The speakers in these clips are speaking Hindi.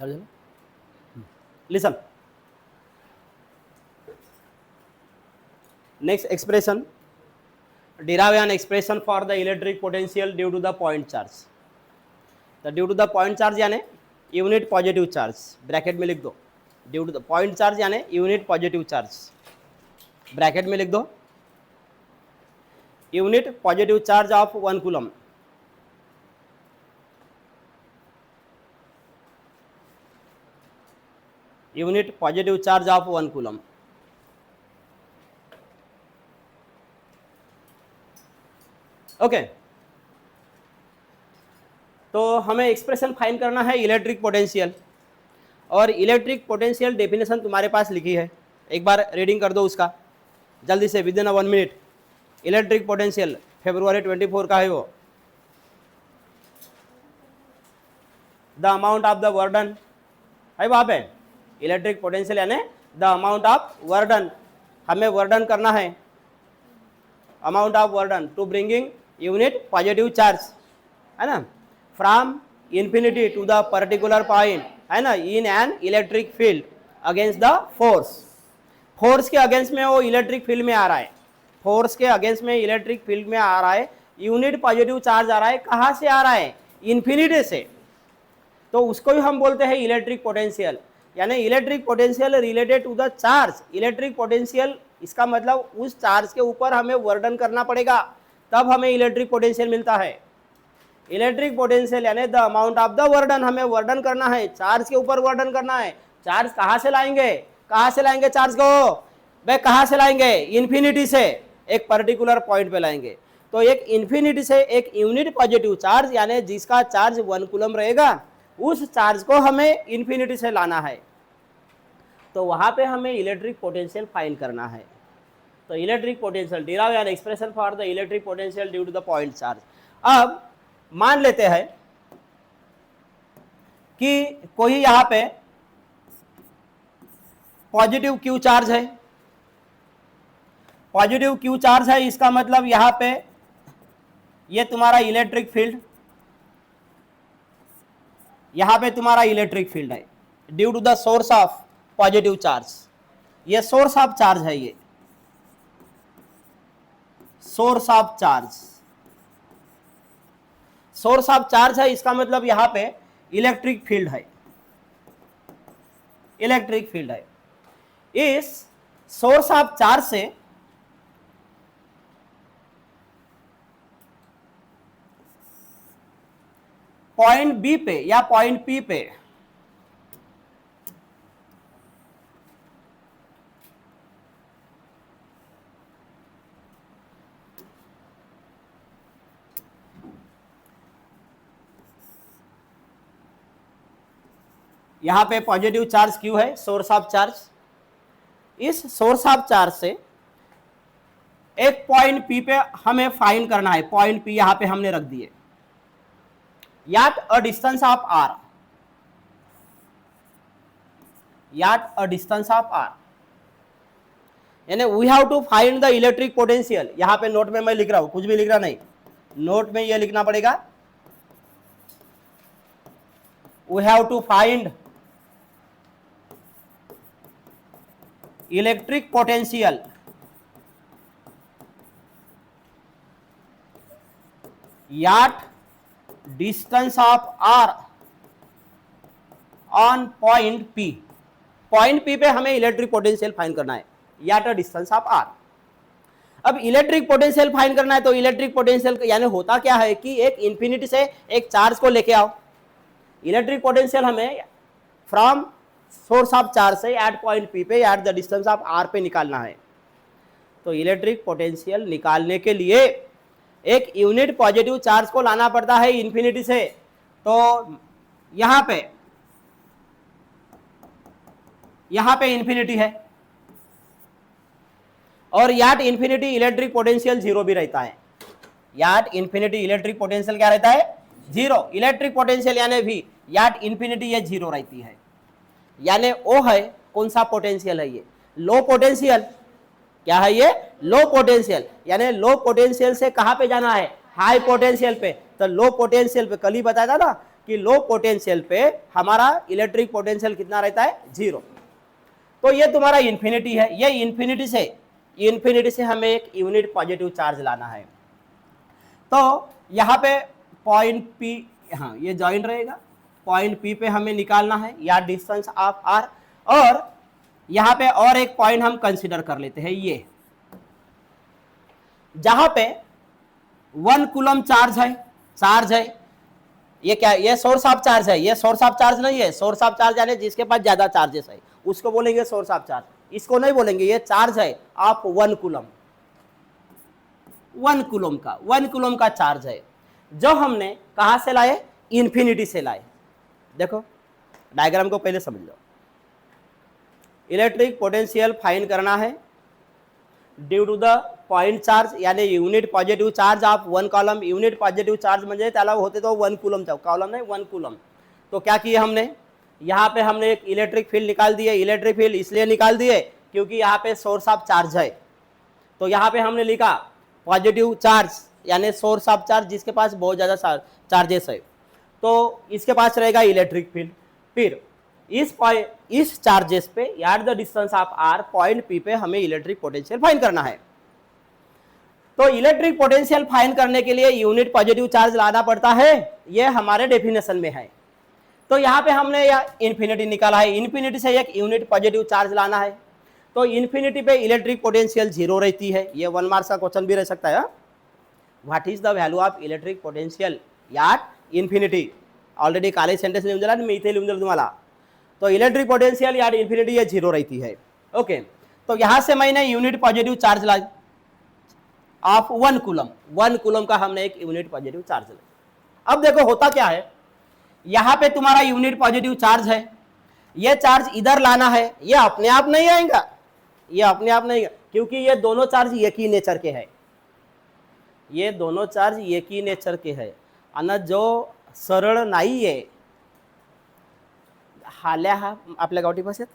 Listen, next expression, derive an expression for the electric potential due to the point charge. तो due to the point charge यानी यूनिट पॉजिटिव चार्ज, ब्रैकेट में लिख दो, due to the point charge यानी यूनिट पॉजिटिव चार्ज, ब्रैकेट में लिख दो, unit positive charge of 1 coulomb, unit positive charge of 1 coulomb. Okay, तो हमें एक्सप्रेशन फाइंड करना है इलेक्ट्रिक पोटेंशियल, और इलेक्ट्रिक पोटेंशियल डेफिनेशन तुम्हारे पास लिखी है, एक बार रीडिंग कर दो उसका जल्दी से, within 1 minute. Electric potential February 24 का है वो, the amount of the work done है वहाँ पे, इलेक्ट्रिक पोटेंशियल यानी द अमाउंट ऑफ वर्डन, हमें वर्डन करना है, amount of work done to bringing unit positive charge, है ना, from infinity to the particular point, है ना, in an electric field against the force. Force के अगेंस्ट में वो इलेक्ट्रिक फील्ड में आ रहा है, फोर्स के अगेंस्ट में इलेक्ट्रिक फील्ड में आ रहा है, यूनिट पॉजिटिव चार्ज आ रहा है, कहाँ से आ रहा है, इन्फिनिटी से, तो उसको ही हम बोलते हैं इलेक्ट्रिक पोटेंशियल, यानी electric potential related to the charge. Electric potential इसका मतलब उस चार्ज के ऊपर हमें वर्डन करना पड़ेगा, तब हमें इलेक्ट्रिक पोटेंशियल मिलता है। इलेक्ट्रिक पोटेंशियल यानी द अमाउंट ऑफ द वर्डन, हमें वर्डन करना है, चार्ज के ऊपर वर्डन करना है। चार्ज कहाँ से लाएंगे, कहाँ से लाएंगे चार्ज को, भाई कहाँ से लाएंगे, इन्फिनिटी से, एक पर्टिकुलर पॉइंट पे लाएंगे। तो एक इन्फिनिटी से एक यूनिट पॉजिटिव चार्ज यानी जिसका चार्ज 1 कूलम रहेगा, उस चार्ज को हमें इन्फिनिटी से लाना है, तो वहाँ पे हमें इलेक्ट्रिक पोटेंशियल फाइंड करना है। तो electric potential, derive an expression for the electric potential due to the point charge. अब मान लेते हैं कि कोई यहाँ पे पॉजिटिव क्यू चार्ज है, पॉजिटिव क्यू चार्ज है, इसका मतलब यहाँ पे ये तुम्हारा इलेक्ट्रिक फील्ड, यहाँ पे तुम्हारा इलेक्ट्रिक फील्ड है due to the source of positive charge, ये सोर्स ऑफ चार्ज है, ये source of charge, source of charge है, इसका मतलब यहां पे इलेक्ट्रिक फील्ड है, इलेक्ट्रिक फील्ड है। इस सोर्स ऑफ चार्ज से पॉइंट बी पे या पॉइंट पी पे यहां पे पॉजिटिव चार्ज क्यू है, सोर्स ऑफ चार्ज। इस सोर्स ऑफ चार्ज से एक पॉइंट पी पे हमें फाइंड करना है, पॉइंट पी यहां पे हमने रख दिए, at a distance of r, at a distance of r, यानी we have to find the electric potential. यहां पे नोट में मैं लिख रहा हूं, कुछ भी लिख रहा नहीं, नोट में ये लिखना पड़ेगा, we have to find electric potential at distance of r on point p. Point p पे हमें इलेक्ट्रिक पोटेंशियल फाइंड करना है at a distance of r. अब इलेक्ट्रिक पोटेंशियल फाइंड करना है, तो इलेक्ट्रिक पोटेंशियल यानी होता क्या है कि एक इंफिनिटी से एक चार्ज को लेके आओ, इलेक्ट्रिक पोटेंशियल हमें फ्रॉम सोर्स ऑफ चार्ज से एट पॉइंट पी पे at the distance of r पे निकालना है। तो इलेक्ट्रिक पोटेंशियल निकालने के लिए एक यूनिट पॉजिटिव चार्ज को लाना पड़ता है इन्फिनिटी से। तो यहां पे इन्फिनिटी है, और याट इन्फिनिटी इलेक्ट्रिक पोटेंशियल 0 भी रहता है, याट इन्फिनिटी इलेक्ट्रिक पोटेंशियल क्या रहता है, 0। इलेक्ट्रिक पोटेंशियल यानी भी याट इन्फिनिटी ये 0 रहती है, यानी ओ है कौन सा पोटेंशियल है, ये लो पोटेंशियल। क्या है ये, लो पोटेंशियल, यानी लो पोटेंशियल से कहां पे जाना है, हाई पोटेंशियल पे। तो लो पोटेंशियल पे कल ही बताया था ना कि लो पोटेंशियल पे हमारा इलेक्ट्रिक पोटेंशियल कितना रहता है, 0। तो ये तुम्हारा इन्फिनिटी है, ये इन्फिनिटी से हमें एक यूनिट पॉजिटिव चार्ज लाना है। तो यहाँ पे पॉइंट पी, हाँ ये जॉइंट रहेगा, पॉइंट पी पे हमें निकालना है या डिस्टेंस ऑफ आर, और यहाँ पे और एक पॉइंट हम कंसीडर कर लेते हैं, ये जहां पे 1 कूलम चार्ज है। ये क्या, ये सोर्स ऑफ चार्ज है, ये सोर्स ऑफ चार्ज नहीं है। सोर्स ऑफ चार्ज यानी जिसके पास ज्यादा चार्जेस है उसको बोलेंगे सोर्स ऑफ चार्ज, इसको नहीं बोलेंगे। ये चार्ज है ऑफ 1 कूलम, 1 कूलम का चार्ज है, जो हमने कहां से लाए, इन्फिनिटी से लाए। देखो डायग्राम को पहले समझ लो। इलेक्ट्रिक पोटेंशियल फाइंड करना है due to the point charge, यानी unit positive charge of 1 coulomb. Unit positive charge म्हणजे त्याला होते तो 1 कूलम, कॉलम नहीं 1 कूलम। तो क्या किया हमने, यहाँ पे हमने एक इलेक्ट्रिक फील्ड निकाल दिए। इलेक्ट्रिक फील्ड इसलिए निकाल दिए क्योंकि यहाँ पे सोर्स ऑफ चार्ज है। तो यहाँ पे हमने लिखा पॉजिटिव चार्ज यानी सोर्स ऑफ चार्ज, जिसके पास बहुत ज़्यादा चार्जेस है, तो इसके पास रहेगा इलेक्ट्रिक फील्ड। फिर इस चार्जेस पे at the distance of r, point p पे हमें इलेक्ट्रिक पोटेंशियल फाइंड करना है। तो इलेक्ट्रिक पोटेंशियल फाइंड करने के लिए यूनिट पॉजिटिव चार्ज लाना पड़ता है, ये हमारे डेफिनेशन में है। तो यहाँ पे हमने यह इन्फिनिटी निकाला है, इन्फिनिटी से एक यूनिट पॉजिटिव चार्ज लाना है। तो इन्फिनिटी पे इलेक्ट्रिक पोटेंशियल 0 रहती है। ये 1 मार्क्स का क्वेश्चन भी रह सकता है। What is the value of electric potential at infinity, already काले सेंटेंस लिहून दिला, मी इथे लिहून दिलं तुम्हाला। तो इलेक्ट्रिक पोटेंशियल एट इन्फिनिटी ये 0 रहती है। ओके, तो यहाँ से मैंने unit positive charge La of 1 coulomb, 1 coulomb का हमने एक यूनिट पॉजिटिव चार्ज लिया। अब देखो होता क्या है, यहाँ पे तुम्हारा यूनिट पॉजिटिव चार्ज है, ये चार्ज इधर लाना है, ये अपने आप नहीं आएगा, ये अपने आप नहीं, क्योंकि ये दोनों चार्ज एक ही नेचर के है, ये दोनों चार्ज एक ही नेचर के है। आणि जो सरळ नाही आहे, हाल्या हा आपल्या गावठी भाषेत,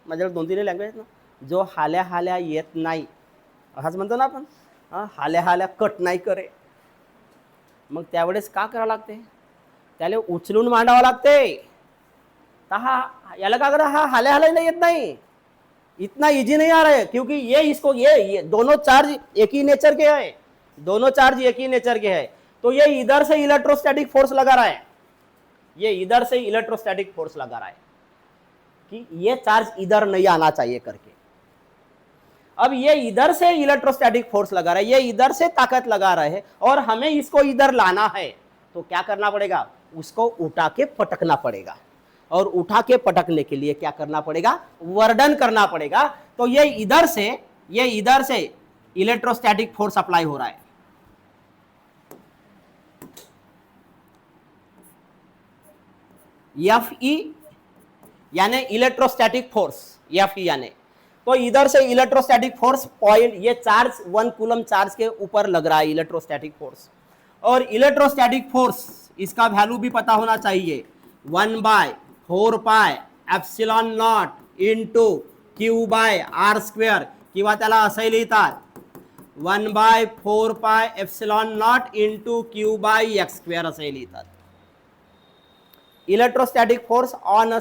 माझ्याकडे 2-3 लँग्वेज आहेत ना, जो हाल्या हाल्या येत नाही हाच म्हणतो ना आपण, हाल्या हाल्या कट नाही करे, मग त्यावेळेस का करावं लागते, त्याला उचलून मांडावं लागते। हा याला का करा, हा हाल्या हाल्या नाही येत नाही, इतना इजी नहीं आ रहा है, क्योंकि ये दोनों चार्ज एक ही नेचर के हैं, दोनों चार्ज एक ही नेचर के हैं। तो ये इधर से इलेक्ट्रोस्टैटिक फोर्स लगा रहा है, ये इधर से इलेक्ट्रोस्टैटिक फोर्स लगा रहा है कि ये चार्ज इधर नहीं आना चाहिए करके। अब ये इधर से इलेक्ट्रोस्टैटिक फोर्स लगा रहा है, ये इधर से ताकत लगा रहा है, और हमें इसको इधर लाना है। तो क्या करना पड़ेगा, उसको उठा के पटकना पड़ेगा, और उठा के पटकने के लिए क्या करना पड़ेगा, वर्डन करना पड़ेगा। तो ये इधर से इलेक्ट्रोस्टैटिक फोर्स अप्लाई हो रहा है, Fe यानी इलेक्ट्रोस्टैटिक फोर्स, Fe यानी, तो इधर से इलेक्ट्रोस्टैटिक फोर्स पॉइंट, ये चार्ज 1 कूलम चार्ज के ऊपर लग रहा है इलेक्ट्रोस्टैटिक फोर्स। और इलेक्ट्रोस्टैटिक फोर्स इसका वैल्यू भी पता होना चाहिए, 1/4 pi epsilon naught into q by r square, किंवा त्याला असंही लिहितात 1/4 pi epsilon naught into q by x square असंही लिहितात। Electrostatic force on a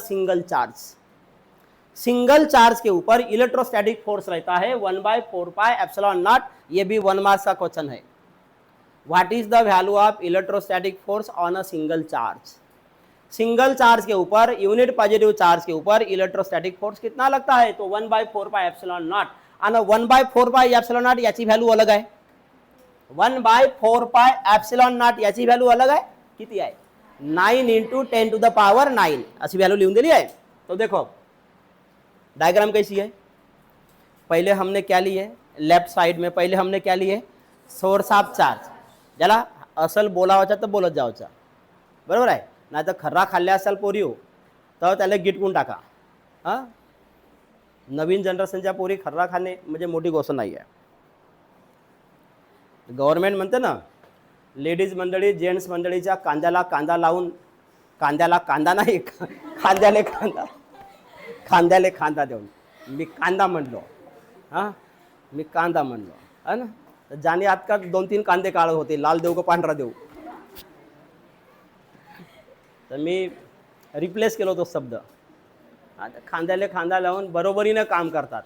single charge के ऊपर इलेक्ट्रोस्टैटिक फोर्स रहता है 1/4 पाई एप्सिलॉन नॉट। ये भी 1 मार्क्स का क्वेश्चन है। What is the value of electrostatic force on a single charge, single charge के ऊपर, यूनिट पॉजिटिव चार्ज के ऊपर इलेक्ट्रोस्टैटिक फोर्स कितना लगता है, तो 1/4 पाई एप्सिलॉन नॉट। आणि 1/4 पाई एप्सिलॉन नॉट याची व्हॅल्यू अलग आहे, 1/4 पाई एप्सिलॉन नॉट याची व्हॅल्यू अलग आहे, किती आहे, 9 × 10⁹ अशी वैल्यू लिहून दिली है। तो देखो डायग्राम कैसी है, पहले हमने क्या लिए, लेफ्ट साइड में पहले हमने क्या लिए, सोर्स ऑफ चार्ज, ज्याला असल बोलावाचा तर बोलत जावचा, बरोबर आहे, नाही तर खर्रा खाल्ल्या असाल पोरी हो तर त्याला गिटकून टाका। हां, नवीन जनरेशनच्या पोरी खर्रा खाणे म्हणजे मोठी गोष्ट नाही आहे। गव्हर्नमेंट म्हणते ना, लेडीज मंडळी जेंट्स मंडळीच्या कांद्याला कांदा लावून, कांद्याला कांदा नाही, खांद्याले खांदा देऊन, मी कांदा म्हणलो, हां मी कांदा म्हणलो, है ना, तर जाने आत का 2-3 कांदे काढत होते, लाल देऊ का पांढरा देऊ, तर मी रिप्लेस केलो तो शब्द. आता खांद्याला खांदा लावून बरोबरीनं काम करतात.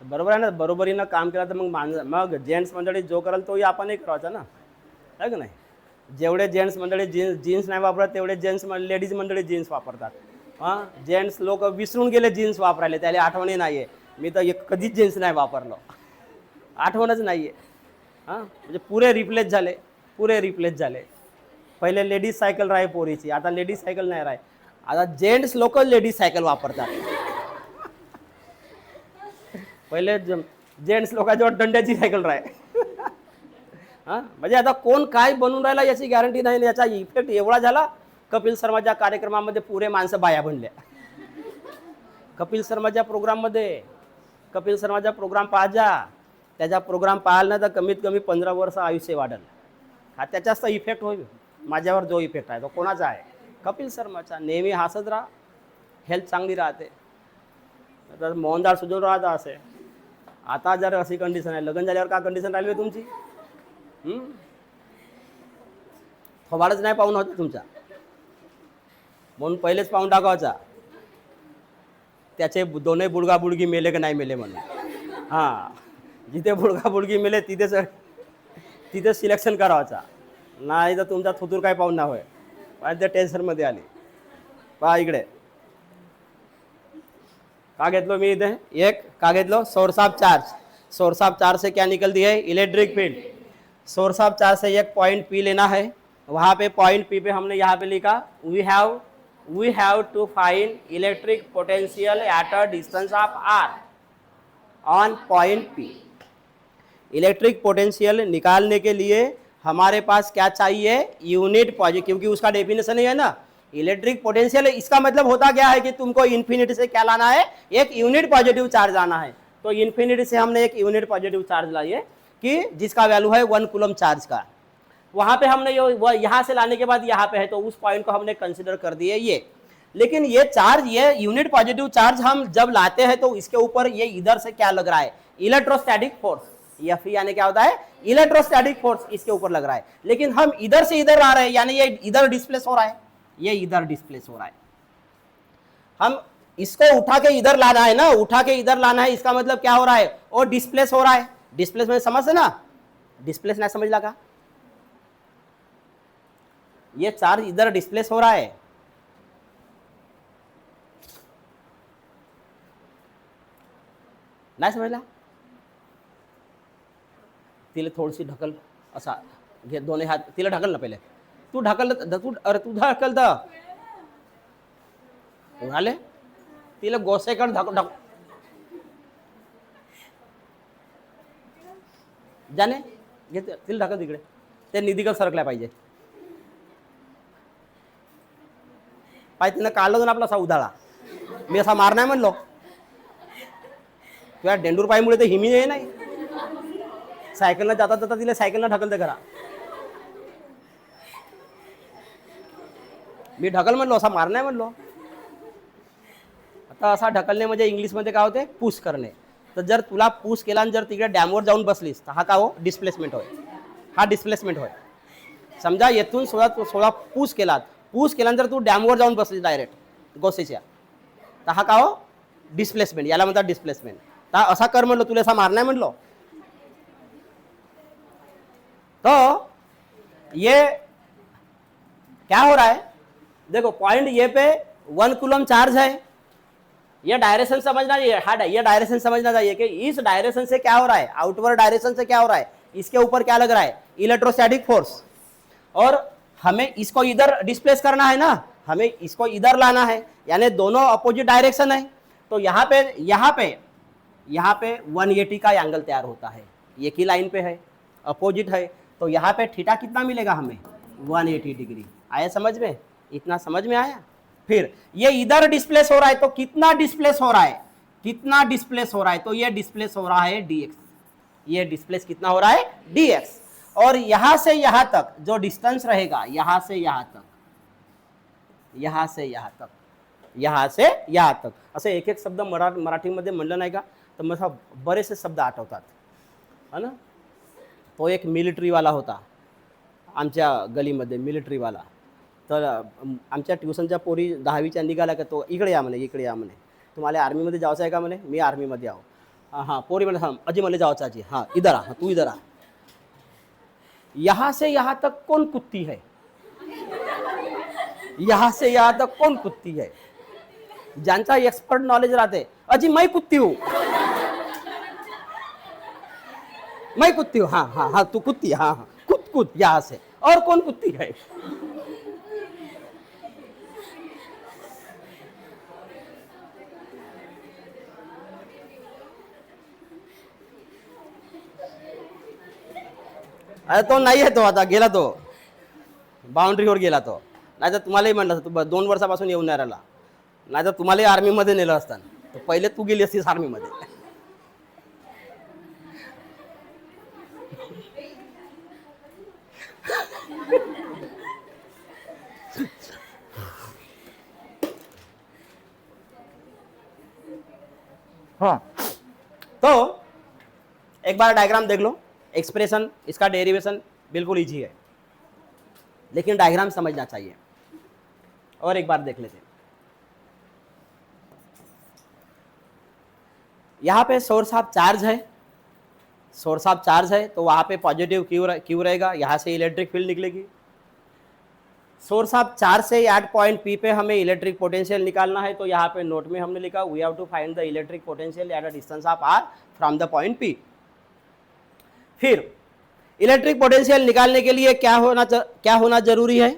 बरोबर आहे ना, बरोबरीनं काम केलं तर मग जेंट्स मंडळी जो कराल तोही आपणही करायचा ना, आहे का नाही. जेवढे जेंट्स मंडळी जीन्स नाही वापरत तेवढे लेडीज मंडळी जीन्स वापरतात. हां, जेंट्स लोक विसरून गेले जीन्स वापरायला, त्याला आठवणही नाही आहे. मी तर कधीच जीन्स नाही वापरलो, आठवणच नाही आहे. हां, म्हणजे पुरे रिप्लेस झाले. पहिले लेडीज सायकल राहे पोरीची, आता लेडीज सायकल नाही राहे, आता जेंट्स लोक लेडीज सायकल वापरतात. पहिले जेंट्स लोकांजवळ दंड्याची सायकल राहे. हां, म्हणजे आता कोण काय बनून राहिला याची गॅरंटी नाही. याचा इफेक्ट एवढा झाला, कपिल शर्माच्या कार्यक्रमामध्ये पुरे माणसं बाया बनल्या. कपिल शर्माच्या प्रोग्राम पाहाजा, त्याचा प्रोग्राम पाहाल ना तर कमीत कमी 15 वर्ष आयुष्य वाढेल. हा त्याचाच तर इफेक्ट होईल. माझ्यावर जो इफेक्ट आहे तो कोणाचा आहे? कपिल शर्माचा. नेहमी हसत राहा, हेल्थ चांगली राहते. तर मोहनदाळ सुजून राहता असे. आता जर अशी कंडिशन आहे, लग्न झाल्यावर का कंडिशन राहिली आहे तुमची? थोबाडच नाही पाहून होता तुमचा, म्हणून पहिलेच पाहून टाकायचा त्याचे दोन्ही बुडगा बुडगी मेले की नाही मेले म्हणून. हां, जिथे बुडगा बुडगी मेले तिथे सिलेक्शन करावाचा, नाही तर तुमचा थुतूर काय पाहून ना होय. पण त्या टेन्शनमध्ये आली. पहा इकडे का घेतलो मी इथे, एक का घेतलो, सोर्स ऑफ चार्ज से क्या निकलती है? Electric field. Source of charge से एक पॉइंट पी लेना है. वहाँ पे पॉइंट पी पे हमने यहाँ पे लिखा we have to find electric potential at a distance of r on point p. इलेक्ट्रिक पोटेंशियल निकालने के लिए हमारे पास क्या चाहिए? यूनिट पॉजिटिव, क्योंकि उसका डेफिनेशन ही है ना इलेक्ट्रिक पोटेंशियल. इसका मतलब होता क्या है कि तुमको इन्फिनिटी से क्या लाना है? एक यूनिट पॉजिटिव चार्ज आना है. तो इन्फिनिटी से हमने एक यूनिट पॉजिटिव चार्ज लाइए कि जिसका वैल्यू है 1 कूलम चार्ज का. वहाँ पे हमने यहाँ से लाने के बाद यहाँ पे है, तो उस पॉइंट को हमने कंसिडर कर दिए ये. लेकिन ये चार्ज, ये यूनिट पॉजिटिव चार्ज हम जब लाते हैं तो इसके ऊपर ये इधर से क्या लग रहा है? Electrostatic force. F यानी क्या होता है? इलेक्ट्रोस्टैटिक फोर्स इसके ऊपर लग रहा है. लेकिन हम इधर से इधर आ रहे हैं, यानी ये इधर डिस्प्लेस हो रहा है, ये इधर डिस्प्लेस हो रहा है. हम इसको उठा के इधर लाना है ना, उठा के इधर लाना है, इसका मतलब क्या हो रहा है? वो डिस्प्लेस हो रहा है. डिस्प्लेस में समझ ना, डिस्प्लेस ना समझ लगा, ये चार्ज इधर डिस्प्लेस हो रहा है. नाही समजला? तिला थोडीशी ढकल, असा घे दोन्ही हात, तिला ढकल ना पहिले. तू ढकल, तू ढकल द उन्हाले, तिला गोसेकड ढकल जाने घे, तिला ढकल तिकडे. ते निधीकडे सरकल्या पाहिजे. पाय तिनं काढलं ना आपला असा उधाळा. मी असा मार नाही म्हणलो, तुझ्या डेंडूर पायमुळे तर हिमी आहे नाही. सायकलनं जाता तिला सायकलनं ढकलते करा. मी ढकल म्हणलो, असा मार नाही म्हणलो. आता असा ढकलणे म्हणजे इंग्लिशमध्ये काय होते? पुश करणे. तर जर तुला पुश केला आणि जर तिकडे डॅमवर जाऊन बसलीस तर हा का हो? डिस्प्लेसमेंट होय. हा डिस्प्लेसमेंट होय. समजा येथून 16 पुश केल्यानंतर तू डॅमवर जाऊन बसलीस डायरेक्ट गोसेच्या, तर हा का हो? डिस्प्लेसमेंट. याला म्हणतात डिस्प्लेसमेंट. तर असा कर म्हणलो, तुला असा मार नाही म्हणलो. तो ये क्या हो रहा है? देखो पॉइंट ये पे 1 कूलम चार्ज है. ये डायरेक्शन समझना चाहिए, ये डायरेक्शन समझना चाहिए कि इस डायरेक्शन से क्या हो रहा है, आउटवर्ड डायरेक्शन से क्या हो रहा है, इसके ऊपर क्या लग रहा है? Electrostatic force. और हमें इसको इधर डिस्प्लेस करना है ना, हमें इसको इधर लाना है, यानी दोनों अपोजिट डायरेक्शन है. तो यहाँ पे 180 का एंगल तैयार होता है. एक ही लाइन पे है, अपोजिट है, तो यहाँ पे थीटा कितना मिलेगा हमें? 180 डिग्री. आया समझ में? इतना समझ में आया? फिर ये इधर डिस्प्लेस हो रहा है, तो कितना डिस्प्लेस हो रहा है? तो ये डिस्प्लेस हो रहा है dx. ये डिस्प्लेस कितना हो रहा है? dx. और यहां से यहां तक जो डिस्टेंस रहेगा, यहां से यहां तक असे एक एक शब्द मराठीमध्ये म्हणलं नाही का तर मला बरेचसे शब्द आठवतात, है ना. तो एक मिलिटरीवाला होता आमच्या गलीमध्ये, मिलिटरीवाला. तर आमच्या ट्युशनच्या पोरी 10वीच्या निघाल्या का तो इकडे या म्हणे, इकडे या म्हणे, तुम्हाला आर्मीमध्ये जायचं आहे का म्हणे, मी आर्मीमध्ये आहो. हाँ पोरी म्हणे हाँ अजी मला जाओ चाची, हाँ इधर आ, तू इधर आ. यहाँ से यहाँ तक कौन कुत्ती है, यहाँ से यहाँ तक कौन कुत्ती है. ज्यांचा एक्सपर्ट नॉलेज राहते, अजी मैं कुत्ती हूँ, मैं कुत्ती हूँ, हाँ हाँ हाँ तू कुत्ती, हाँ हाँ कुत कुत यहाँ से, और कौन कुत्ती है. अरे तो नाही आहे, तो आता गेला, तो बाउंड्रीवर गेला. तो नाही तर तुम्हालाही म्हणलं तू 2 वर्षापासून येऊन नाही राहिला, नाही तर तुम्हालाही आर्मीमध्ये नेलं असताना. तर पहिले तू गेली असतीस आर्मीमध्ये. हाँ तो एक बार डायग्राम देख लो. एक्सप्रेशन, इसका डेरिवेशन बिल्कुल इजी है, लेकिन डायग्राम समझना चाहिए. और एक बार देख लेते हैं. यहाँ पे सोर्स ऑफ चार्ज है, सोर्स ऑफ चार्ज है तो वहाँ पे पॉजिटिव क्यू रहेगा, यहाँ से इलेक्ट्रिक फील्ड निकलेगी. सोर्स ऑफ चार्ज से एट पॉइंट पी पे हमें इलेक्ट्रिक पोटेंशियल निकालना है, तो यहाँ पे नोट में हमने लिखा we have to find the electric potential at a distance of r from the point p. फिर इलेक्ट्रिक पोटेंशियल निकालने के लिए क्या होना जरूरी है,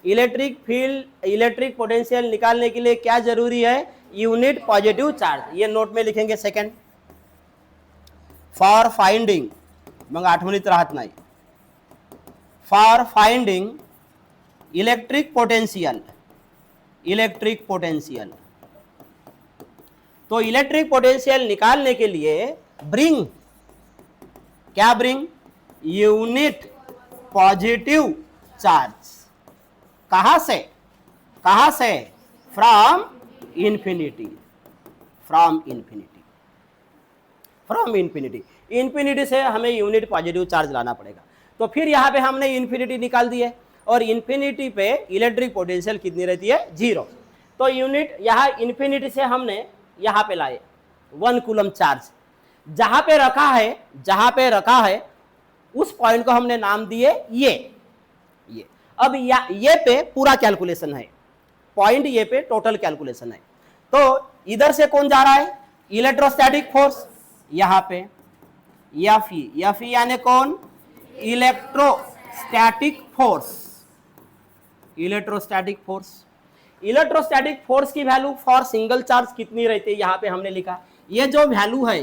इलेक्ट्रिक फील्ड, इलेक्ट्रिक पोटेंशियल निकालने के लिए क्या जरूरी है, यूनिट पॉजिटिव चार्ज. ये नोट में लिखेंगे. सेकंड, फॉर फाइंडिंग, मग आठवणीत राहत नाही, for finding electric potential, electric potential. तो इलेक्ट्रिक पोटेंशियल निकालने के लिए ब्रिंग, क्या ब्रिंग, यूनिट पॉजिटिव चार्ज. कहां से, कहां से, from infinity, from infinity, from infinity. Infinity से हमें यूनिट पॉजिटिव चार्ज लाना पड़ेगा. तो फिर यहाँ पे हमने इंफिनिटी निकाल दी है, और इंफिनिटी पे इलेक्ट्रिक पोटेंशियल कितनी रहती है, 0. तो यूनिट यहाँ इंफिनिटी से हमने यहाँ पे लाए 1 कूलम चार्ज. जहां पे रखा है, जहां पे रखा है उस पॉइंट को हमने नाम दिए ये. अब ये पे पूरा कैलकुलेशन है, पॉइंट ये पे टोटल कैलकुलेशन है. तो इधर से कौन जा रहा है, इलेक्ट्रोस्टैटिक फोर्स, यहाँ पे एफ ई यानी कौन, electrostatic force, electrostatic force. Electrostatic force की वैल्यू फॉर सिंगल चार्ज कितनी रहती है, यहाँ पे हमने लिखा. ये जो वैल्यू है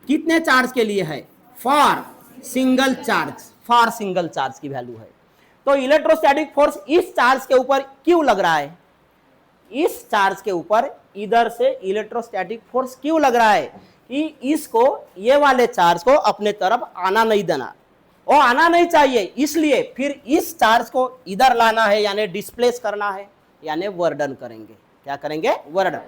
कितने चार्ज के लिए है, for single charge, for single charge की वैल्यू है. तो इलेक्ट्रोस्टैटिक फोर्स इस चार्ज के ऊपर क्यों लग रहा है, इस चार्ज के ऊपर इधर से इलेक्ट्रोस्टैटिक फोर्स क्यों लग रहा है कि इसको, ये वाले चार्ज को अपने तरफ आना नहीं देना, वो आना नहीं चाहिए. इसलिए फिर इस चार्ज को इधर लाना है, यानी डिस्प्लेस करना है, यानी वर्डन करेंगे. क्या करेंगे, वर्डन.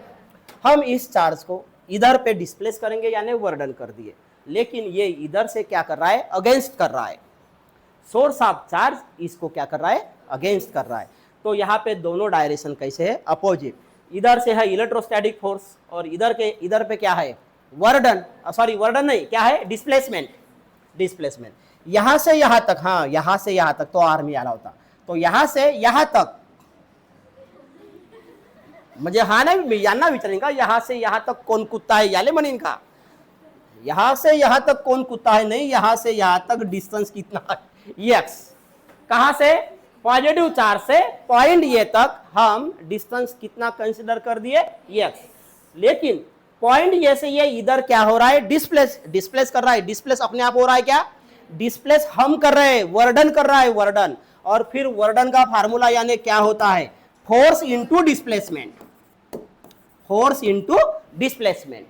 हम इस चार्ज को इधर पे डिस्प्लेस करेंगे, यानी वर्डन कर दिए. लेकिन ये इधर से क्या कर रहा है, अगेंस्ट कर रहा है. सोर्स ऑफ चार्ज इसको क्या कर रहा है, अगेंस्ट कर रहा है. तो यहाँ पे दोनों डायरेक्शन कैसे है, अपोजिट. इधर से है इलेक्ट्रोस्टैटिक फोर्स, और इधर पे क्या है, वर्डन, सॉरी वर्डन नहीं, क्या है, डिस्प्लेसमेंट, डिस्प्लेसमेंट. यहां से यहां तक, हाँ यहां से यहां तक तो आर्मी आला होता. तो यहां से यहां तक, म्हणजे हा नाही, मी यांना विचारेन का यहां से यहां तक कौन कुत्ता है, याले म्हणेन का, यहां से यहां तक कौन कुत्ता है, नहीं, यहां से यहां तक डिस्टेंस कितना है, एक्स. कहां से, पॉजिटिव चार्ज से पॉइंट ये तक हम डिस्टेंस कितना कंसीडर कर दिए, एक्स. लेकिन पॉइंट ये से ये इधर क्या हो रहा है, डिस्प्लेस कर रहा है. डिस्प्लेस अपने आप हो रहा है, क्या, डिस्प्लेस हम कर रहे हैं, वर्डन कर रहा है, वर्डन. और फिर वर्डन का फार्मूला यानी क्या होता है, force into displacement, force into displacement,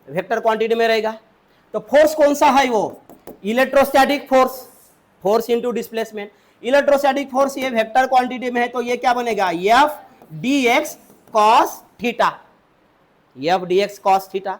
vector quantity में रहेगा. तो फोर्स कौन सा है, वो electrostatic force, force into displacement. Electrostatic force ये वेक्टर क्वांटिटी में है, तो ये क्या बनेगा, f d x cos theta, f d x cos theta.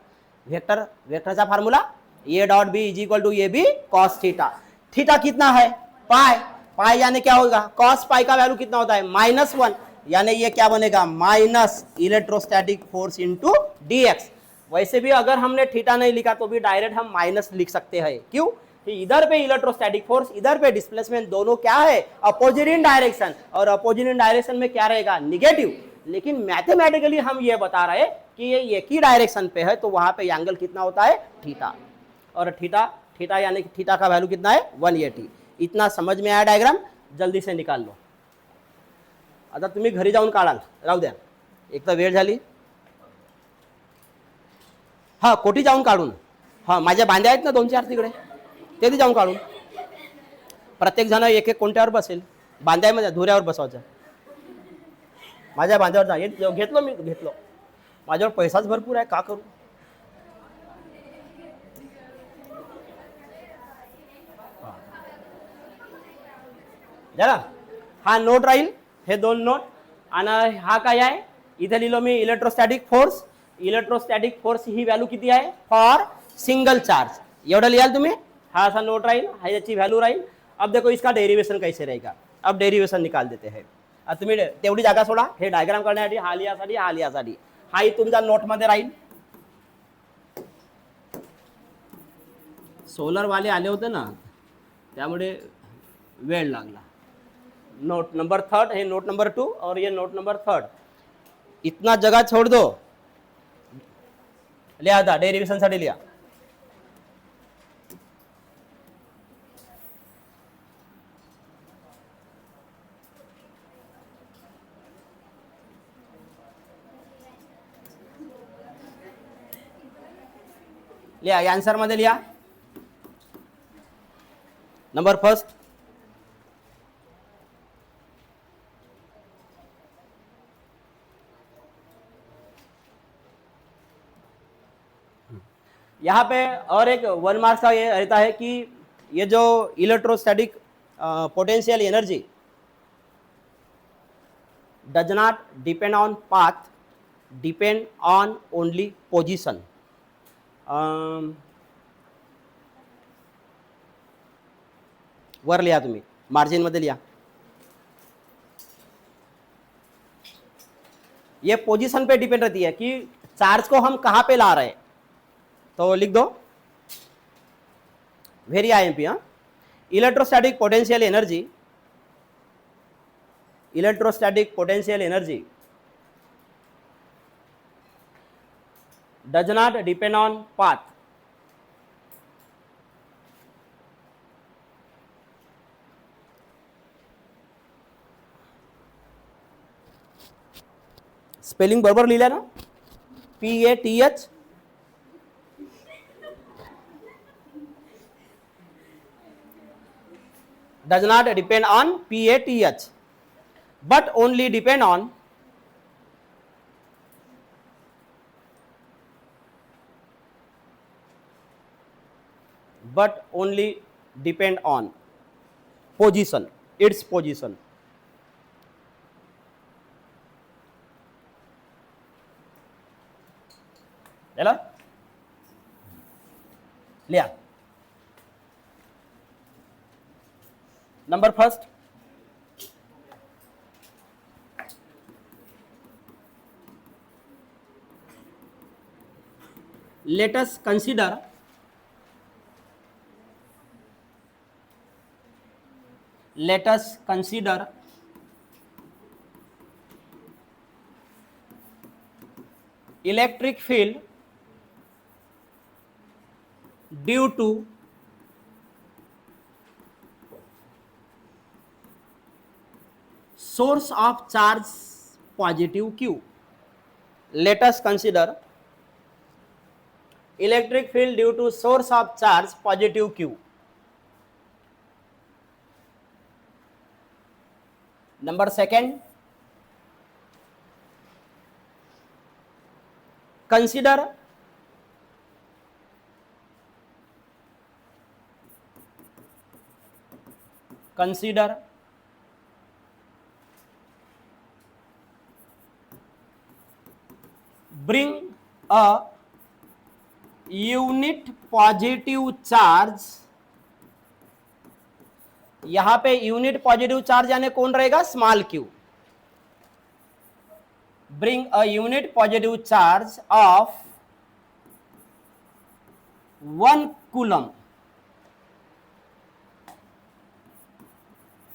वेक्टरचा formula a dot b is equal to a b cos theta. Theta कितना है, पाई, पाई यानी क्या होगा, कॉस पाई का वैल्यू कितना होता है -1, यानी ये क्या बनेगा minus electrostatic force into dx। वैसे भी अगर हमने थीटा नहीं लिखा तो भी डायरेक्ट हम माइनस लिख सकते हैं, क्यों कि इधर पे इलेक्ट्रोस्टैटिक फोर्स, इधर पे डिस्प्लेसमेंट, दोनों क्या है अपोजिट इन डायरेक्शन, और अपोजिट इन डायरेक्शन में क्या रहेगा निगेटिव। लेकिन मैथमेटिकली हम ये बता रहे कि ये एक ही डायरेक्शन पे है तो वहां पे एंगल कितना होता है थीटा, और थीटा थीटा यानी कि थीटा का वैल्यू कितना है 180। इतना समझ में आया डायग्राम, जल्दी से निकाल लो। आता तुम्ही घरी जाऊन काढाल, राहू द्या, एक तर वेळ झाली। हा कोठी जाऊन काढून, हा माझ्या बांध्या आहेत ना 2-4 तिकडे, ते जाऊन काढून। प्रत्येक जण एक एक कोणत्यावर बसेल, बांध्यामध्ये धुऱ्यावर बसवायचं। माझ्या बांध्यावर जा, घेतलो मी, घेतलो, माझ्यावर पैसाच भरपूर आहे, का करू। झाला, हा नोट राहील, हे 2 नोट, आणि हा काय आहे इथे लिहिलो मी इलेक्ट्रोस्टॅटिक फोर्स। इलेक्ट्रोस्टॅटिक फोर्स ही व्हॅल्यू किती आहे फॉर सिंगल चार्ज, एवढं लिहाल तुम्ही, हा ऐसा नोट राहील, हा याची व्हॅल्यू राहील। अब देखो इसका डेरिवेशन कैसे रहेगा, अब डेरिवेशन निकाल देते हैं। अब तुम्ही तेवढी जागा सोडा, हे डायग्राम करण्यासाठी हा लिहासाठी, हा लिहासाठी, हाही तुमच्या नोटमध्ये राहील। सोलर वाले आले होते ना त्यामुळे वेळ लागला। नोट नंबर 3 है, नोट नंबर 2 और ये नोट नंबर 3, इतना जगह छोड़ दो, लिया था डेरिवेशन साठी लिया। लिया आंसर मध्ये लिया, नंबर फर्स्ट यहाँ पे और एक 1 मार्क्स का ये रहता है कि ये जो electrostatic potential energy does not depend on path, depend on only position. वर लिया तुम्ही, मार्जिन मध्ये लिया, ये पोजीशन पे डिपेंड रहती है कि चार्ज को हम कहां पे ला रहे हैं, तो लिख दो very IMP. Electrostatic potential energy, electrostatic potential energy does not depend on path, spelling बरोबर लिहिलं ना, PATH, does not depend on PATH, but only depend on position, its position। चला लिया, number first let us consider electric field due to source of charge positive Q। let us consider electric field due to source of charge positive Q। number second, consider bring a unit positive charge यहां पे यूनिट पॉजिटिव चार्ज यानी कौन रहेगा, small q. Bring a unit positive charge of 1 coulomb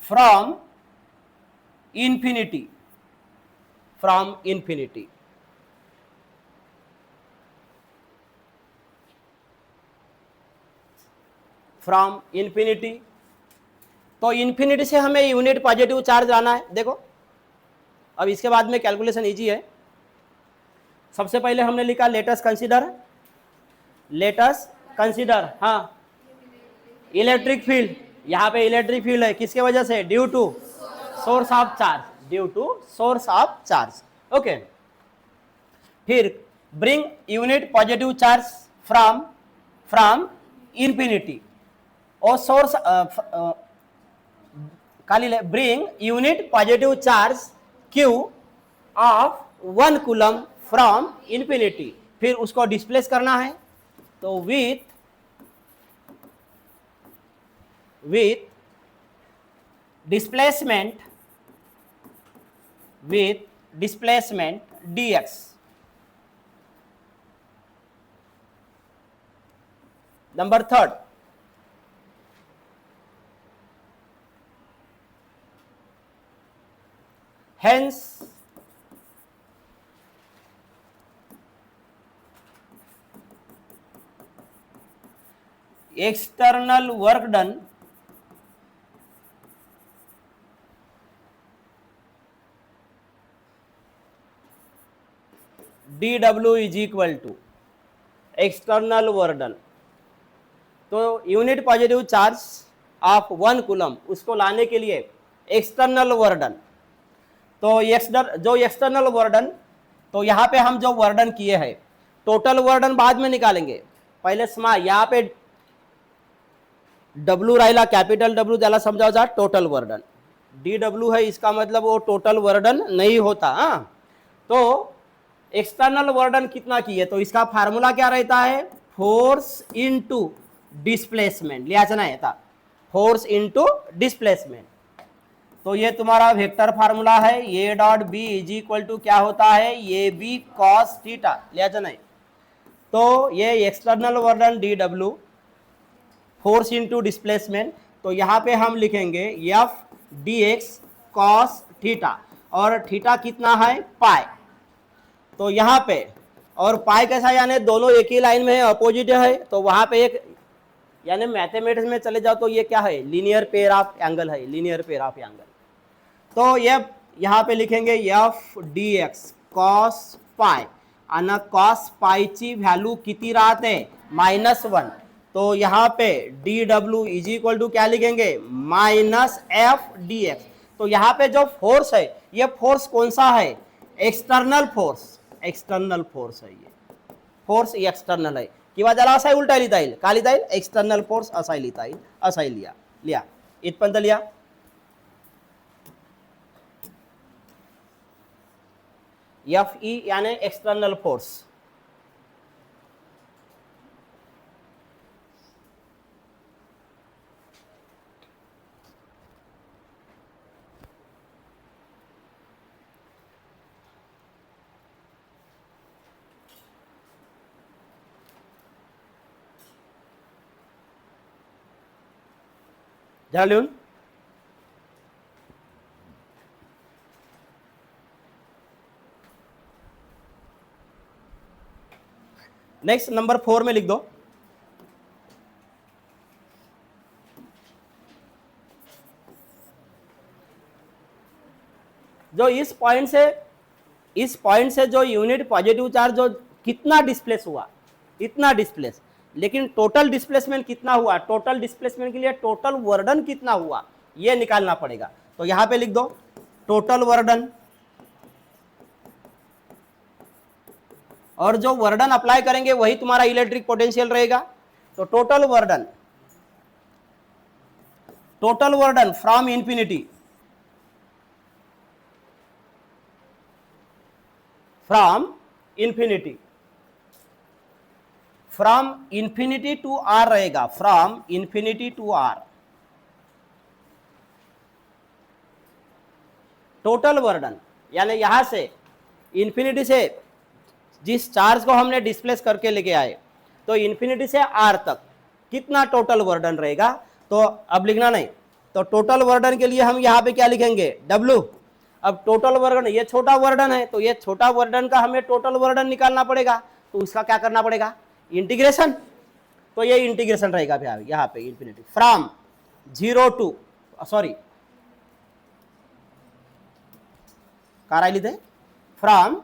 from infinity, from infinity. From infinity. तो इन्फिनिटी से हमें यूनिट पॉजिटिव चार्ज लाना है. देखो अब इसके बाद में कैलकुलेशन इजी है. सबसे पहले हमने लिखा लेटस कंसीडर, लेटस कंसीडर, हाँ इलेक्ट्रिक फील्ड. यहाँ पे इलेक्ट्रिक फील्ड है किसके वजह से, due to source of charge, due to source of charge. Okay, फिर bring unit positive charge from from infinity और सोर्स खाली bring unit positive charge Q of 1 coulomb from infinity. फिर उसको डिस्प्लेस करना है. तो with displacement dx. Number third, hence external work done dw is equal to external work done. तो unit positive charge of 1 coulomb उसको लाने के लिए एक्सटर्नल वर्क डन. तो जो एक्सटर्नल वर्क डन, तो यहाँ पे हम जो वर्क डन किए हैं टोटल वर्क डन बाद में निकालेंगे. पहले स्मॉल यहाँ पे डब्ल्यू राहिला, कैपिटल डब्ल्यू त्याला समझाओ टोटल वर्क डन. DW है इसका मतलब वो टोटल वर्क डन नहीं होता. हाँ, तो एक्सटर्नल वर्क डन कितना किए, तो इसका फार्मूला क्या रहता है, फोर्स इनटू डिस्प्लेसमेंट लिहाजा नहीं था, फोर्स इनटू डिस्प्लेसमेंट. तो ये तुम्हारा वेक्टर फार्मूला है. A dot b is equal to क्या होता है, ए बी कॉस थीटा लिहाजा नहीं. तो ये external work done DW, force into displacement. तो यहाँ पे हम लिखेंगे एफ dx कॉस थीटा, और थीटा कितना है, पाई. तो यहाँ पे और पाई कैसा, यानी दोनों एक ही लाइन में है, अपोजिट है. तो वहाँ पे एक यानी मैथमेटिक्स में चले जाओ तो ये क्या है, लीनियर पेयर ऑफ एंगल है, लीनियर पेयर ऑफ एंगल. तो ये यहाँ पे लिखेंगे एफ dx कॉस पाई, आणि कॉस पाईची व्हॅल्यू किती राहते, -1. तो यहाँ पे DW इज इक्वल टू क्या लिखेंगे, -f dx. तो यहाँ पे जो फोर्स है ये फोर्स कौन सा है, एक्सटर्नल फोर्स, एक्सटर्नल फोर्स है. ये फोर्स एक्सटर्नल है किंवा त्याला असाही उलटा लिहिता येईल, का लिहिता येईल, एक्सटर्नल फोर्स असाही लिहिता येईल. असाही लिहा इथपर्यंत लिहा. FE यानी एक्सटर्नल फोर्स. झालं लिहून. नेक्स्ट नंबर 4 में लिख दो. जो इस पॉइंट से जो यूनिट पॉजिटिव चार्ज जो कितना डिस्प्लेस हुआ, इतना डिस्प्लेस, लेकिन टोटल डिस्प्लेसमेंट कितना हुआ, टोटल डिस्प्लेसमेंट के लिए टोटल वर्क डन कितना हुआ ये निकालना पड़ेगा. तो यहां पे लिख दो टोटल वर्क डन, और जो वर्क डन अप्लाई करेंगे वही तुम्हारा इलेक्ट्रिक पोटेंशियल रहेगा. तो total work done from infinity, from infinity to r रहेगा, from infinity to r. Total work done, यानी यहां से इन्फिनिटी से जिस चार्ज को हमने डिस्प्लेस करके लेके आए, तो इन्फिनिटी से आर तक कितना टोटल वर्डन रहेगा, तो अब लिखना नहीं, तो टोटल वर्डन के लिए हम यहाँ पे क्या लिखेंगे, W। अब टोटल वर्डन, ये छोटा वर्डन है, तो ये छोटा वर्डन का हमें टोटल वर्डन निकालना पड़ेगा, तो उसका क्या करना पड़ेगा, इंटीग्रेशन। तो ये इंटीग्रेशन रहेगा यहाँ पे इन्फिनिटी फ्रॉम 0 टू, सॉरी काय राहिली, फ्रॉम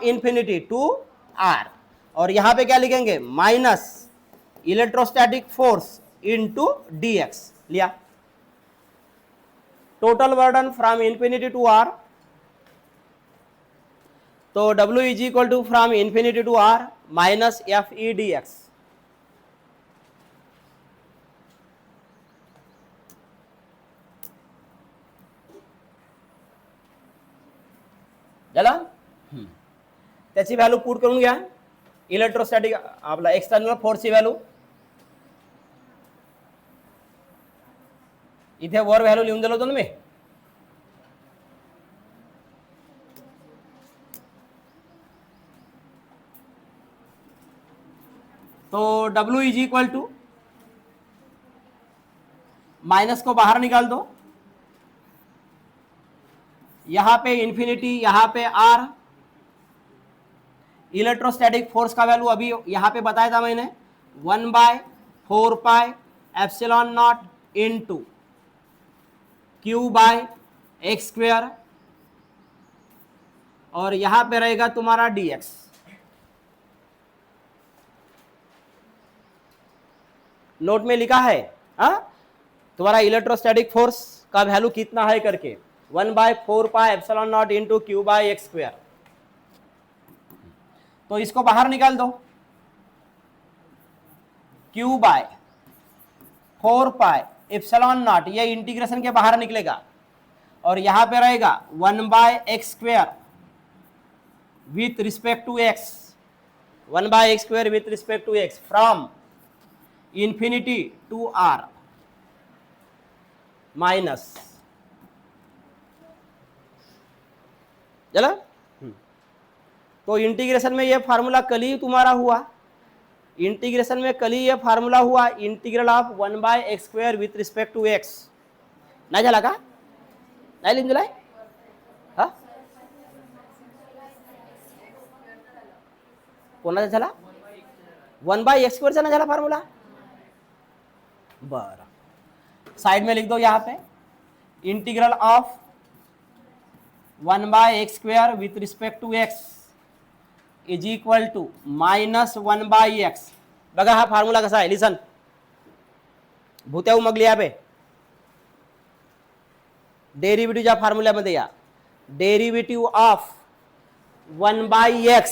इन्फिनिटी टू आर, और यहां पे क्या लिखेंगे, minus electrostatic force into dx लिया। Total work done from infinity to r, तो W is equal to from infinity to r minus f e d x. झाला, त्याची व्हॅल्यू पुट करून घ्या, इलेक्ट्रोस्टॅटिक आपला एक्सटर्नल फोर्सची व्हॅल्यू इथे वर व्हॅल्यू लिहून दिलं होतं ना मी, तो W is equal to, minus को बाहर निकाल दो, यहां पे इन्फिनिटी, यहां पे आर, इलेक्ट्रोस्टैटिक फोर्स का वैल्यू अभी यहां पे बताया था मैंने, 1/4 pi epsilon naught into Q by x square, और यहां पे रहेगा तुम्हारा dx। नोट में लिखा है तुम्हारा इलेक्ट्रोस्टैटिक फोर्स का वैल्यू कितना है करके, 1/4 pi epsilon naught into Q by x square. तो इसको बाहर निकाल दो, Q bye 4 pi epsilon naught, ये इंटीग्रेशन के बाहर निकलेगा, और यहां पे रहेगा 1/x square with respect to x, 1/x square with respect to x from infinity to r minus, चला। तो इंटीग्रेशन में ये फार्मूला कल ही तुम्हारा हुआ, इंटीग्रेशन में कल ही ये फार्मूला हुआ, integral of 1/x square with respect to x। नाही झाला का, नाही लिहून दिलाय, हा कोणाचा झाला, 1/x स्क्वेअरचा नाही झाला फार्मूला, बरं साइड में लिख दो, यहाँ पे integral of 1/x square with respect to x is equal to minus 1/x। बघा हा फॉर्म्युला कसा आहे, लिसन, भूत्या उमगली या पे, डेरिव्हेटिव्हच्या फॉर्म्युल्यामध्ये या, डेरिव्हेटिव्ह ऑफ 1/x,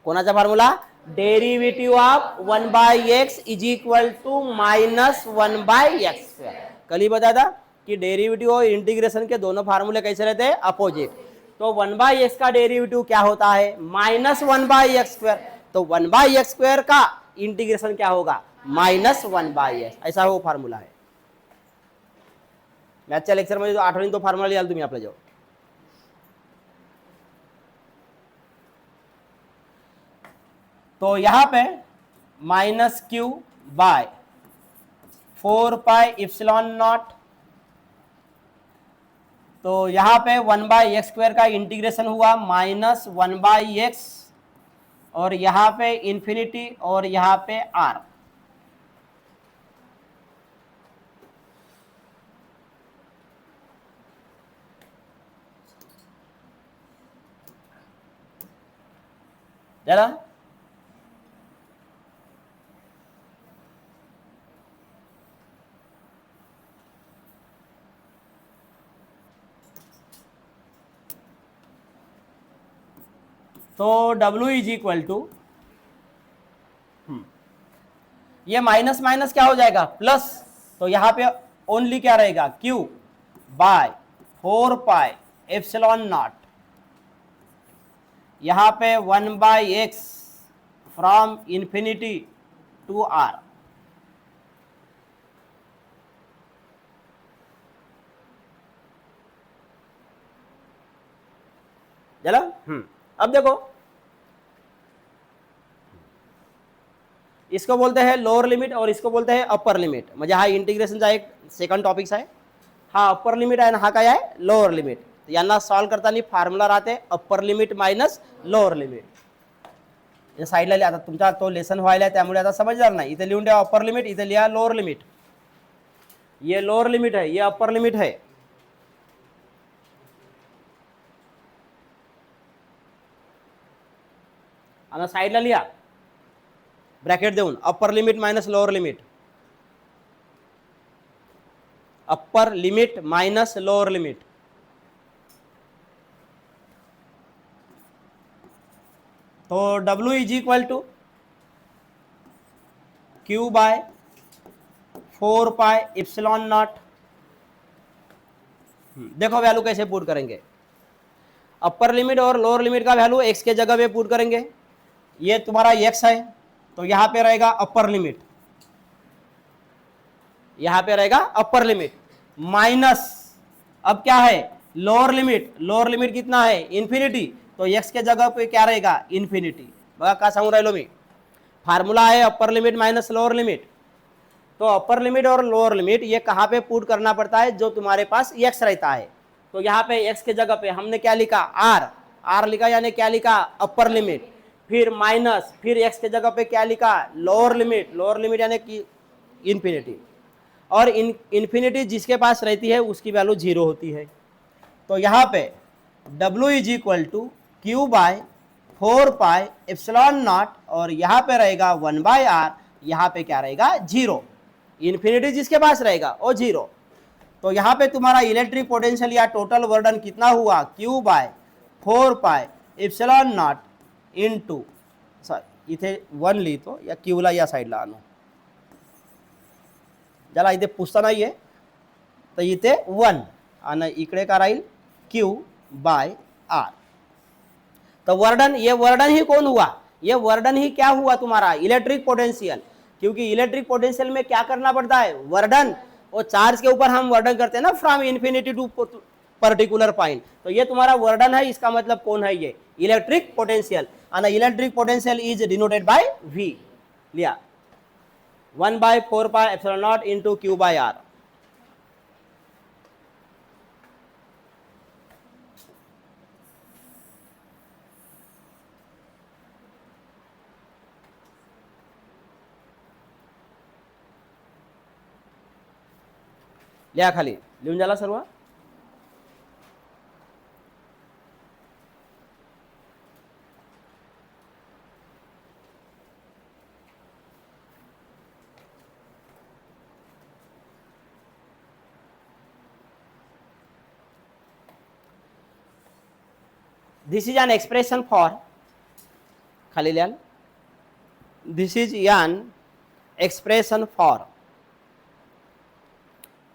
कोणाचा formula, derivative of 1/x is equal to minus 1/x square. कल ही बताया था कि डेरिवेटिव और इंटीग्रेशन के दोनों फार्मूले कैसे रहते हैं, अपोजिट। तो 1/x का डेरिवेटिव क्या होता है, माइनस 1/x स्क्वायर, तो 1/x स्क्वायर का इंटीग्रेशन क्या होगा, माइनस 1/x, ऐसा वो फार्मूला है। मॅथच्या लेक्चर मध्ये जो आठवणी तो फार्मूला लिहाल तुम्ही आपल्या जवळ। तो यहां पे minus Q bye 4 pi epsilon naught, तो यहां पे 1/x स्क्वायर का इंटीग्रेशन हुआ माइनस 1/x, और यहां पे इंफिनिटी और यहां पे r, जरा तो W इज इक्वल टू, ये माइनस माइनस क्या हो जाएगा, प्लस, तो यहां पे ओनली क्या रहेगा, Q bye 4 pi epsilon naught, यहां पे 1/x from infinity to are, चलो अब देखो, इसको बोलते हैं लोअर लिमिट और इसको बोलते हैं अपर लिमिट. म्हणजे हा इंटिग्रेशनचा एक सेकंड टॉपिक आहे. हा अप्पर लिमिट आहे आणि हा काय आहे लोअर लिमिट. यांना सॉल्व करताना फॉर्म्युला राहते upper limit minus lower limit. या साईडला लिहा, आता तुमचा तो लेसन व्हायला त्यामुळे आता समजणार नाही. इथे लिहून द्या अप्पर लिमिट, इथे लिहा लोअर लिमिट. ये लोअर लिमिट है, ये अप्पर लिमिट है. आणि साईडला लिहा ब्रॅकेट देऊन upper limit minus lower limit. Upper limit minus lower limit. तो W is equal to Q bye 4 pi epsilon naught. देखो वैल्यू कैसे पुट करेंगे. अपर लिमिट और लोअर लिमिट का वैल्यू x के जगह पे पुट करेंगे. ये तुम्हारा x है तो यहां पे रहेगा अपर लिमिट, यहां पे रहेगा अपर लिमिट माइनस. अब क्या है लोअर लिमिट. लोअर लिमिट कितना है इन्फिनिटी, तो x के जगह पे क्या रहेगा इन्फिनिटी. बघा का सांगू राहिलो मी. फार्मूला है upper limit minus lower limit. तो अपर लिमिट और लोअर लिमिट ये कहाँ पे पुट करना पड़ता है, जो तुम्हारे पास x रहता है. तो यहाँ पे x के जगह पे हमने क्या लिखा r लिखा, यानी क्या लिखा अपर लिमिट. फिर माइनस, फिर x के जगह पे क्या लिखा लोअर लिमिट. लोअर लिमिट यानी कि इन्फिनिटी. और इन्फिनिटी जिसके पास रहती है उसकी वैल्यू 0 होती है. तो यहाँ पे W is equal to Q bye 4 pi epsilon naught और यहाँ पे रहेगा 1 बाय r. यहाँ पे क्या रहेगा 0. इन्फिनिटी जिसके पास रहेगा वो 0. तो यहाँ पे तुम्हारा इलेक्ट्रिक पोटेंशियल या टोटल वर्डन कितना हुआ Q bye 4 pi epsilon naught into, sorry इथे 1 लिहितो या क्यूला या साईडला आणू, ज्याला इथे पुसता नाही आहे तर इथे 1 आणि इकडे का राहील Q बाय R. तो वर्डन, ये वर्डन ही कौन हुआ, ये वर्डन ही क्या हुआ तुम्हारा इलेक्ट्रिक पोटेंशियल. क्योंकि इलेक्ट्रिक पोटेंशियल में क्या करना पड़ता है वर्डन, और चार्ज के ऊपर हम वर्डन करते हैं ना from infinity to particular point. तो ये तुम्हारा वर्डन है, इसका मतलब कौन है ये electric potential. and electric potential is denoted by V. लिया 1 by 4 pi epsilon naught into Q by R. लिहा खाली लिहून झाला सर्व. This is an expression for, खाली लिहाल, this is an expression for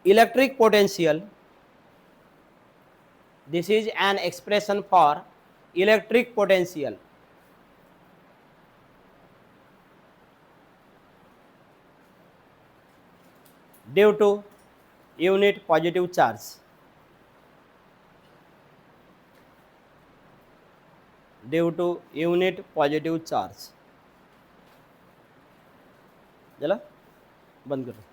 electric potential. This is an expression for electric potential due to unit positive charge. Due to unit positive charge. चलो बंद करो.